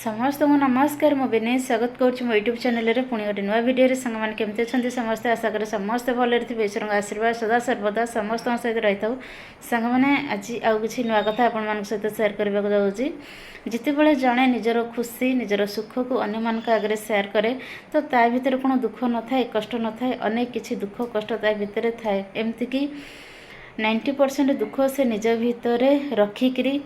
समस्त को नमस्कार मु विनय स्वागत करुँच मो यूट्यूब चैनल रे पुणी गोटे नुआ भिडियो सांग मैंने केमती अच्छा समस्ते आशा करें समस्ते भले थे ईश्वर आशीर्वाद सदा सर्वदा समस्त सहित रही था सांग मैंने आज आउ कि नुआ कथा आपण सहित सेयार करने को जाऊँगी जिते बड़े जड़े निजर खुशी निजर सुख को अन्य मान आगे सेयार करे तो ता भीतर कौन दुख न थाए कष्ट न थाए अनेक किसी दुख कष्ट ता भीतर थाए एमती कि 90% दुख से निज भितर रखिकी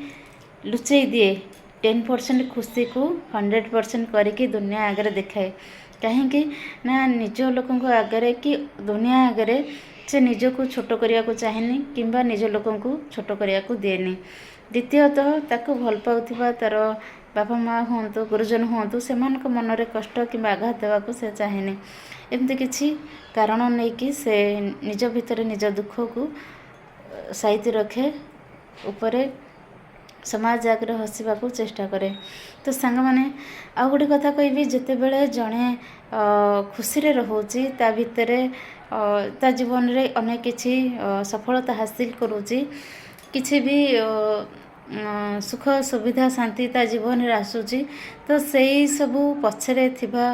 लुचई दिए 10% खुशी को 100% करके दुनिया आगे देखाए कहीं ना निज लोक आगे कि दुनिया आगे से निज को छोट करने को चाहेनी किंबा निज लोक को छोट करने को दिएनी। द्वितीयतः ताको भल पाउथिबा तार बापा माँ हूँ गुरुजन हूँ से मन में कष्ट कि आघात देवा को से चाहेनी एमती किसी कारण नहीं कि से निज भितर निज दुख को साइती रखे उपरे समाज आगे हसवा को चेष्टा करे। तो सांग माने आउ गोटे कथा कहबी जिते बड़े जड़े खुशी रोचे ता भितर ता जीवन रे अनेक किसी सफलता हासिल करुँची किसी भी सुख सुविधा शांति ता जीवन रे आसूची तो सही सबू पछरे थिबा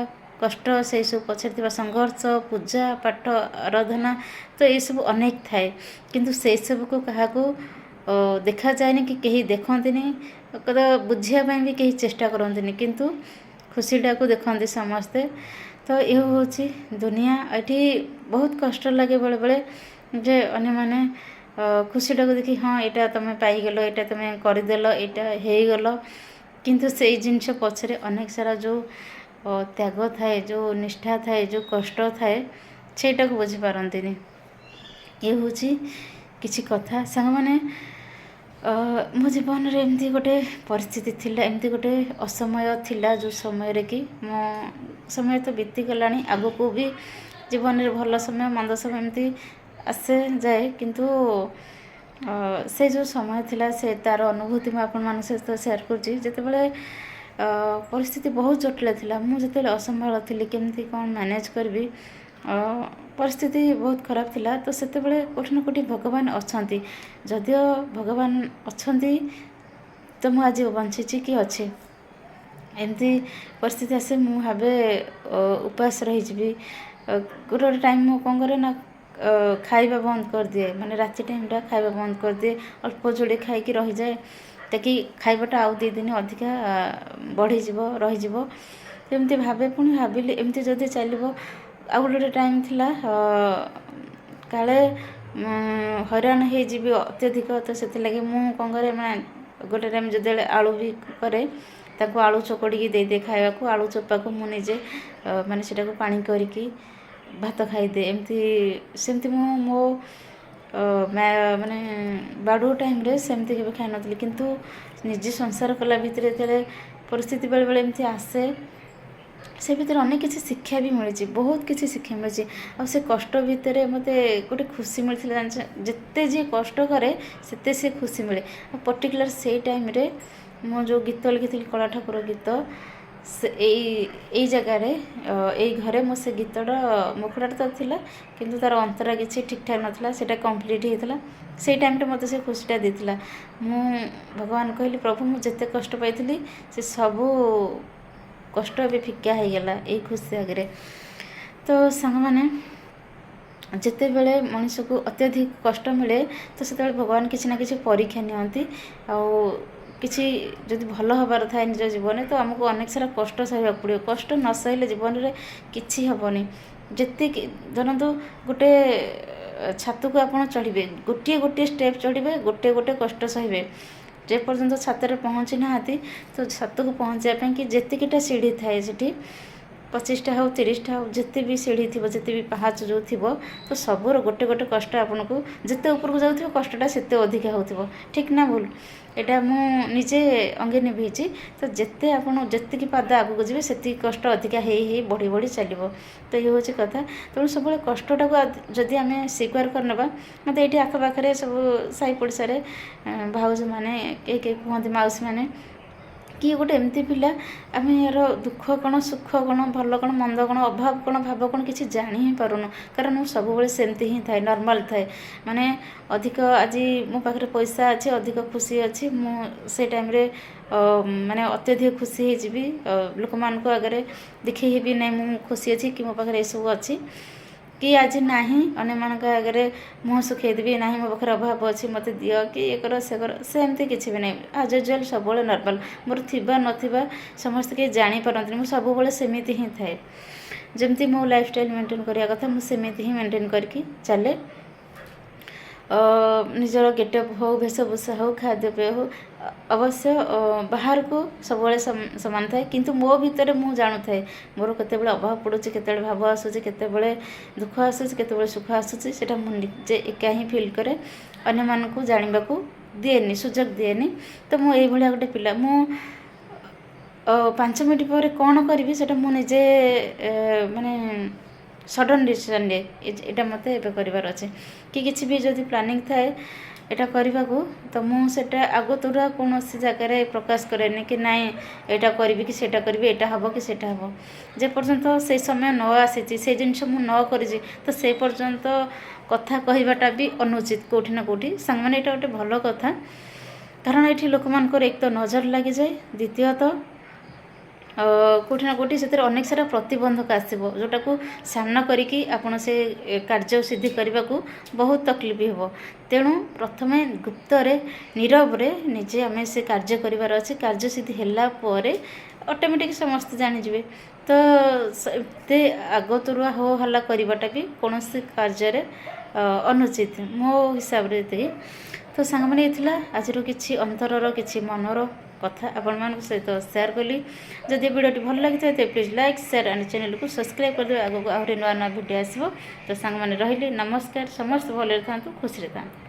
कष्ट से सब पछरे संघर्ष पूजा पाठ आराधना तो ये सब अनेक थाए किंतु से सब को कहा देखा जाए कि कहीं देखती कदा बुझापी भी कहीं चेष्टा करती किंतु खुशीटा को देखते समस्ते। तो यह हूँ दुनिया ये बहुत कष्ट लगे बेले बेले जे अन्य माने खुशीटा को देखी हाँ यहाँ तुम पाईगल यहाँ तुम करदेल यहाँ होगल किंतु से जिनस पछरे अनेक सारा जो त्याग थाए जो निष्ठा थाए जो कष्ट थाए सेटा को बुझीपारती ये हूँ किसी कथा सांग माने मो जीवन रे एमती गोटे परिस्थिति थिला एमती गोटे असमय थिला जो समय रे कि मो समय तो बीती गलानी आगो को भी जीवन रे भल समय मंद समय एमती आसे जाए किंतु से जो समय थिला से तार अनुभूति मैं आपण मान सहित शेयर करुँची जिते बड़े परिस्थिति बहुत जटिल थिला मु जिते असंभाल थी केमती कौन मैनेज करबी परिस्थिति बहुत खराब थिला तो सेते बड़े कोठी न कोठी भगवान अछंती जदियो भगवान अछंती तो मु आज बंची कि अच्छे एमती परिस्थिति आसे मु भावे उपास रही गोटे टाइम मु कौन करे ना खाइबा बंद कर दिए माने राति टाइमटा खाइबा बंद कर दिए अल्प जोड़े खाई रही जाए ताकि खाइबाटा आउ 2 दिन अधिका बढ़ी रही एमती भावे पुणी भाविली एमती जदि चलो आ गोटे टाइम थिला काले हैरान हो अत्यधिक तो से लगे मुझे कौन करे मैं गोटे टाइम जो आलू भी करे ताको आलू चकड़ी दे दे खावा को आलू चोपा को मुझे माने सेटा को पानी करके भात खाईदे एमती सेमती मो माने बाड़ू टाइम रे सेमती के खाई नथली किंतु निजे संसार कला भितर परिस्थिति बेले बेले एमती आसे से भीतर अनेक किसी शिक्षा भी मिली बहुत किसी शिक्षा मिली और से कष्ट भितर मत गोटे खुशी मिलता जिते जी कष्ट करे सेते से खुशी मिले पर्टिकुलर से टाइम रे मो जो गीत लिखी कला ठाकुर गीत से जगार घरे मो से गीतटा मुखड़ा तो थिला किंतु तार अंतरा किसी ठीक ठाक नाला से कम्प्लीट होता से टाइम मत से खुशीटा देता मु भगवान कहली प्रभु मुझे जिते कष्ट पाई से सबू कष्ट भी फिका हो गला ये खुशी आगे। तो सांग माने जिते बेले मनुष्य को अत्यधिक कष्ट मिले तो से भगवान किसी ना किसी परीक्षा नियंती किसी जदि भल हबार थाए निज जीवन तो आमको अनेक सारा कष्ट सहवा पड़ो कष्ट न सहले जीवन में किसी हेनी जिते धरतु गोटे छात को आप चढ़े गोटे गोटे स्टेप चढ़े गोटे गोटे कष्ट सहे जे पर्यंत छाତରେ पहुँची नाहांती तो छात को पहुँचापी कि जेतिकीटा सीढ़ी थाए से 25टा हो 30टा हो जिते भी सीढ़ी थी जिते भी पहाच जो थी तो सबूर गोटे गोटे कष्ट आपन को जिते ऊपर जाऊ कष्टा सेते अधिका हो ठीक ना भूल एटा मु निजे अंगे निभेची तो जिते आपन जी पाद आगू जी से कष्ट अधिका हो बढ़ी बढ़ी चलो तो ये हूँ कथा तेणु सब कष्टा को जदि आम स्वीकार करना मत ये आखपाखे सब साई पड़ोसा भाउज मैंने किए कहते मौसी मैंने कि गोटे एमती पिला आम यार दुख कौन सुख कौन भल कौन मंद कौन अभाव कौन भाव कौन किसी जानी ही पारुनु कारण मुझे सब सेमती ही थाए नॉर्मल थाए माने अधिक आज मो पाखे पैसा अच्छे अधिक खुशी अच्छी से टाइम रे ମାନେ ଅତ୍ୟଧିକ ଖୁସି ହେଇଯିବି, ଲୋକମାନଙ୍କ ଆଗରେ ଦେଖେଇବି ନାହିଁ ମୁଁ ଖୁସି ଅଛି କି ମୋ ପାଖରେ ଏସବୁ ଅଛି, କି ଆଜି ନାହିଁ ଅନ୍ୟମାନଙ୍କ ଆଗରେ ମୁହଁ ଶୁଖେଇଦେବି ନାହିଁ ମୋ ପାଖରେ ଅଭାବ ଅଛି ମୋତେ ଦିଅ କି ଇଏ କର ସେ କର, ସେମିତି କିଛି ବି ନାହିଁ। ଆଜ୍ ୟୁଜୁଆଲ୍ ସବୁବେଳେ ନର୍ମାଲ୍, ମୋର ଥିବା ନଥିବା ସମସ୍ତେ କେହି ଜାଣିପାରନ୍ତିନି, ମୁଁ ସବୁବେଳେ ସେମିତି ହିଁ ଥାଏ। ଯେମିତି ମୋ ଲାଇଫଷ୍ଟାଇଲ୍ ମେଣ୍ଟେନ୍ କରିବା କଥା ମୁଁ ସେମିତି ହିଁ ମେଣ୍ଟେନ୍ କରିକି ଚାଲେ। ନିଜର ଗେଟଅପ୍ ହେଉ, ବେଶଭୂଷା ହେଉ, ଖାଦ୍ୟପେୟ ହେଉ, ଅବଶ୍ୟ ବାହାରକୁ ସବୁବେଳେ ସମାନ ଥାଏ, କିନ୍ତୁ ମୋ ଭିତରେ ମୁଁ ଜାଣୁଥାଏ ମୋର କେତେବେଳେ ଅଭାବ ପଡ଼ୁଛି, କେତେବେଳେ ଭାବ ଆସୁଛି, କେତେବେଳେ ଦୁଃଖ ଆସୁଛି, କେତେବେଳେ ସୁଖ ଆସୁଛି, ସେଇଟା ମୁଁ ନିଜେ ଏକା ହିଁ ଫିଲ୍ କରେ, ଅନ୍ୟମାନଙ୍କୁ ଜାଣିବାକୁ ଦିଏନି, ସୁଯୋଗ ଦିଏନି। ତ ମୁଁ ଏଇଭଳିଆ ଗୋଟେ ପିଲା। ମୁଁ 5 ମିନିଟ୍ ପରେ କ'ଣ କରିବି ସେଇଟା ମୁଁ ନିଜେ ମାନେ ସଡନ୍ ଡିସିସନ୍ ନିଏ, ଏଇଟା ମୋତେ ଏବେ କରିବାର ଅଛି, କି କିଛି ବି ଯଦି ପ୍ଲାନିଂ ଥାଏ ଏଇଟା କରିବାକୁ, ତ ମୁଁ ସେଇଟା ଆଗତୁରା କୌଣସି ଜାଗାରେ ପ୍ରକାଶ କରେନି କି ନାଇଁ ଏଇଟା କରିବି କି ସେଇଟା କରିବି, ଏଇଟା ହେବ କି ସେଇଟା ହେବ। ଯେପର୍ଯ୍ୟନ୍ତ ସେଇ ସମୟ ନ ଆସିଛି, ସେଇ ଜିନିଷ ମୁଁ ନ କରିଛି, ତ ସେ ପର୍ଯ୍ୟନ୍ତ କଥା କହିବାଟା ବି ଅନୁଚିତ କେଉଁଠି ନା କେଉଁଠି। ସାଙ୍ଗମାନେ ଏଇଟା ଗୋଟେ ଭଲ କଥା, କାରଣ ଏଠି ଲୋକମାନଙ୍କର ଏକ ତ ନଜର ଲାଗିଯାଏ, ଦ୍ୱିତୀୟତଃ କେଉଁଠି ନା କେଉଁଠି ସେଥିରେ ଅନେକ ସାରା ପ୍ରତିବନ୍ଧକ ଆସିବ, ଯେଉଁଟାକୁ ସାମ୍ନା କରିକି ଆପଣ ସେ କାର୍ଯ୍ୟ ସିଦ୍ଧି କରିବାକୁ ବହୁତ ତକଲିଫ ହେବ। ତେଣୁ ପ୍ରଥମେ ଗୁପ୍ତରେ ନୀରବରେ ନିଜେ ଆମେ ସେ କାର୍ଯ୍ୟ କରିବାର ଅଛି। କାର୍ଯ୍ୟ ସିଦ୍ଧି ହେଲା ପରେ ଅଟୋମେଟିକ୍ ସମସ୍ତେ ଜାଣିଯିବେ। ତ ଏତେ ଆଗତୁରା ହୋ ହଲ୍ଲା କରିବାଟା ବି କୌଣସି କାର୍ଯ୍ୟରେ ଅନୁଚିତ ମୋ ହିସାବରେ। ଏତିକି ତ ସାଙ୍ଗମାନେ ଏ ଥିଲା ଆଜିର କିଛି ଅନ୍ତରର କିଛି ମନର କଥା ଆପଣମାନଙ୍କ ସହିତ ସେୟାର କଲି। ଯଦି ଭିଡ଼ିଓଟି ଭଲ ଲାଗିଥାଏ ତେବେ ପ୍ଲିଜ୍ ଲାଇକ୍, ସେୟାର ଆଣ୍ଡ ଚ୍ୟାନେଲକୁ ସବସ୍କ୍ରାଇବ୍ କରିଦେବେ। ଆଗକୁ ଆହୁରି ନୂଆ ନୂଆ ଭିଡ଼ିଓ ଆସିବ। ତ ସାଙ୍ଗମାନେ ରହିଲି, ନମସ୍କାର। ସମସ୍ତେ ଭଲରେ ଥାନ୍ତୁ, ଖୁସିରେ ଥାନ୍ତୁ।